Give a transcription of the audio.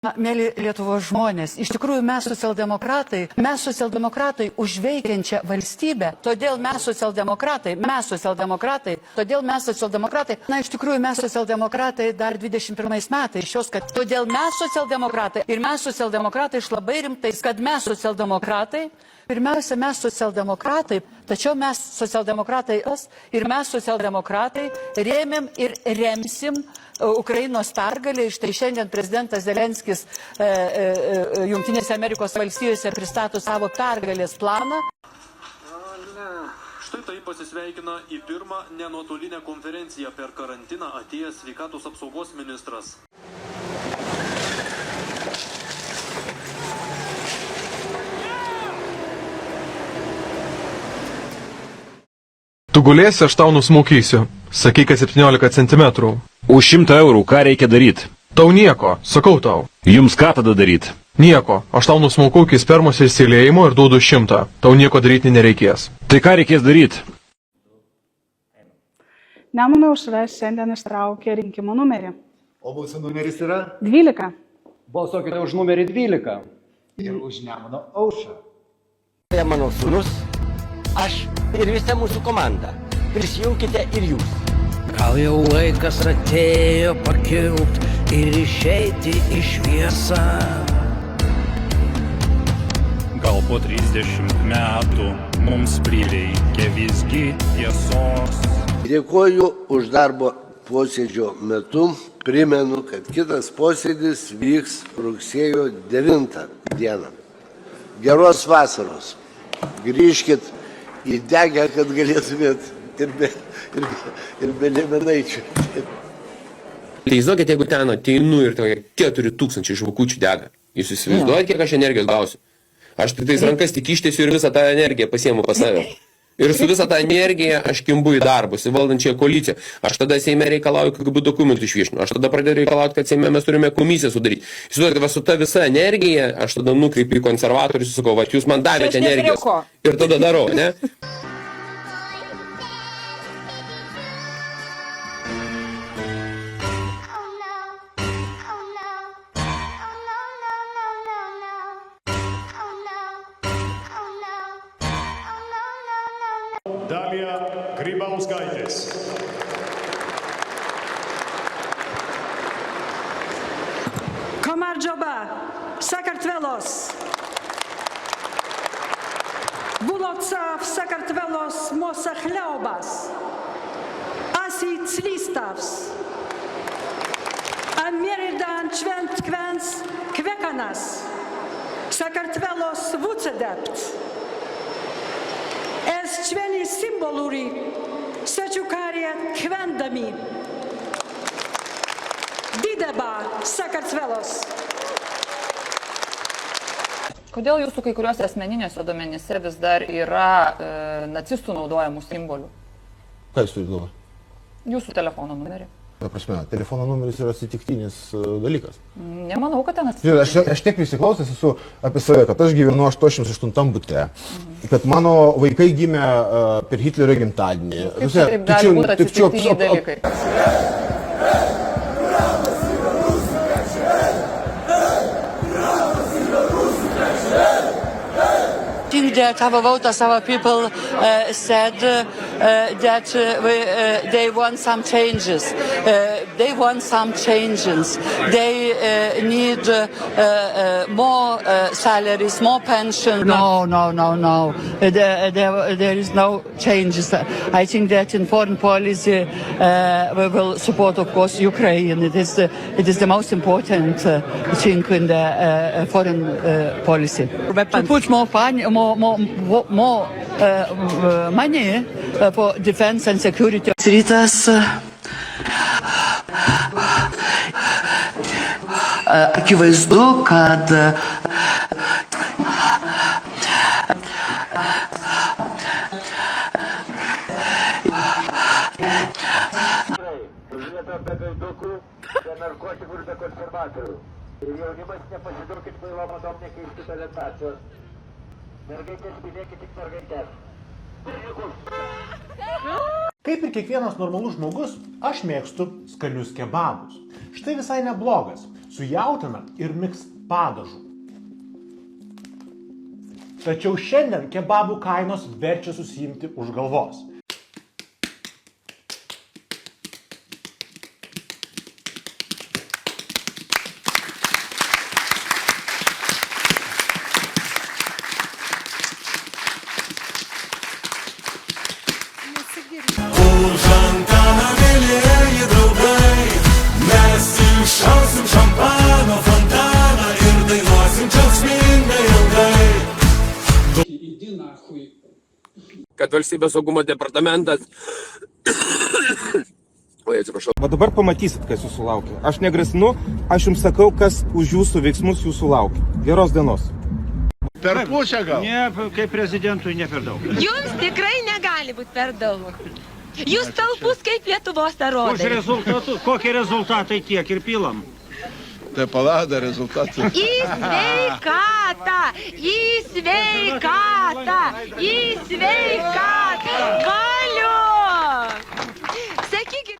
Mėly Lietuvos žmonės, iš tikrųjų mes socialdemokratai už veikiančią valstybę, todėl mes socialdemokratai, iš tikrųjų mes socialdemokratai dar 21 metais, todėl mes socialdemokratai ir mes socialdemokratai iš labai rimtais, kad mes socialdemokratai, pirmiausia mes socialdemokratai, tačiau mes socialdemokratai ir mes socialdemokratai rėmėm ir remsim Ukrainos pergalę, iš tai šiandien prezidentas Zelenskis Jungtinėse Amerikos valstijose pristato savo pergalės planą. Štai taip pasisveikina į pirmą nenuotolinę konferenciją per karantiną atėjęs sveikatos apsaugos ministras. Tu gulėsi, aš tau nusmaukysiu. Sakyk, 17 centimetrų. Už 100 eurų ką reikia daryti? Tau nieko, sakau tau. Jums ką tada daryti? Nieko, aš tau nusmaukau iki spermos ir įsilėjimo ir duodu 100. Tau nieko daryti nereikės. Tai ką reikės daryti? Nemuno aušra šiandien ištraukė rinkimų numerį. O mūsų numeris yra? 12. Balsuokite už numerį 12. Ir už Nemuno aušrą. Tai mano sūnus, aš ir visa mūsų komanda. Prisijunkite ir jūs. Gal jau laikas atėjo pakilt ir išeiti į šviesą. Gal po 30 metų mums prireikia visgi tiesos. Dėkoju už darbo posėdžio metu. Primenu, kad kitas posėdis vyks rugsėjo 9 dieną. Geros vasaros. Grįžkit į degę, kad galėtumėt ir be liemenaičių. Tai žinokit, jeigu ten ateinu ir 4000 žvakučių dega, jūs įsivaizduojat, kiek aš energijos gausiu? Aš tik tais rankas tik ištiesiu ir visą tą energiją pasiemu pas save. Ir su visą tą energiją aš kimbu į darbus, į valdančiąją koaliciją. Aš tada Seime reikalauju KGB dokumentų išviešinimo. Aš tada pradėjau reikalauti, kad Seime mes turime komisiją sudaryti. Įsivaizduojat, va su ta visa energija, aš tada nukreipiu į konservatorius ir sakau, va jūs man davėte energijos. Ir tada darau, ne? Dalia Grybauskaitės. Komardžoba, Sakartvelos. Bulovcav, Sakartvelos, Mosachliaubas. Asit Slistavs. Ameridan Čventkvens Kvekanas. Sakartvelos Vucedept. Čveni simboluri, sačiukarė kvendami. Dideba, Sakartvelos. Kodėl jūsų kai kuriuose asmeninėse duomenyse vis dar yra nacistų naudojamų simbolių? Ką jūs turite galvoje? Jūsų telefono numerį. Prasme, telefono numeris yra atsitiktinis dalykas. Nemanau, kad ten atsitiktinis. Aš tiek prisiklausęs esu apie save, kad aš gyvenu 88 bute, kad mano vaikai gimė per Hitlerio gimtadienį. Kaip taip gali būti atsitiktiniai dalykai? I think that our voters, our people said that they want some changes. They need more salaries, more pension. No. There is no changes. I think that in foreign policy we will support, of course, Ukraine. It is the most important thing in the foreign policy. To put more money for defense and security. Rytas akivaizdu, kad narkotikų ir be konservatorių. Ir jaunimas nepasiduokit kvailom madom, nekeiskit orientacijos. Mergaitės mylėkit tik mergaitės. Kaip ir kiekvienas normalus žmogus, aš mėgstu skanius kebabus. Štai visai neblogas. su jautiena ir miks padažu. Tačiau šiandien kebabų kainos verčia susiimti už galvos. Už Antaną mylėjai draugai, mes iššausim šampano fontaną ir dainuosim džiaugsmingai ilgai. Kad valstybės saugumo departamentas... Oi, atsiprašau. O dabar pamatysit, kas jūsų laukia. Aš negrasinu, aš jums sakau, kas už jūsų veiksmus jūsų laukia. Geros dienos. Per pusę gal? Ne, kaip prezidentui ne per daug. Jums tikrai negali būti per daug. Jūs talpus kaip Lietuvos arodai. Kokie rezultatai tiek ir pilam? Tai palada rezultatų. Į sveikatą! Į sveikatą! Į sveikatą!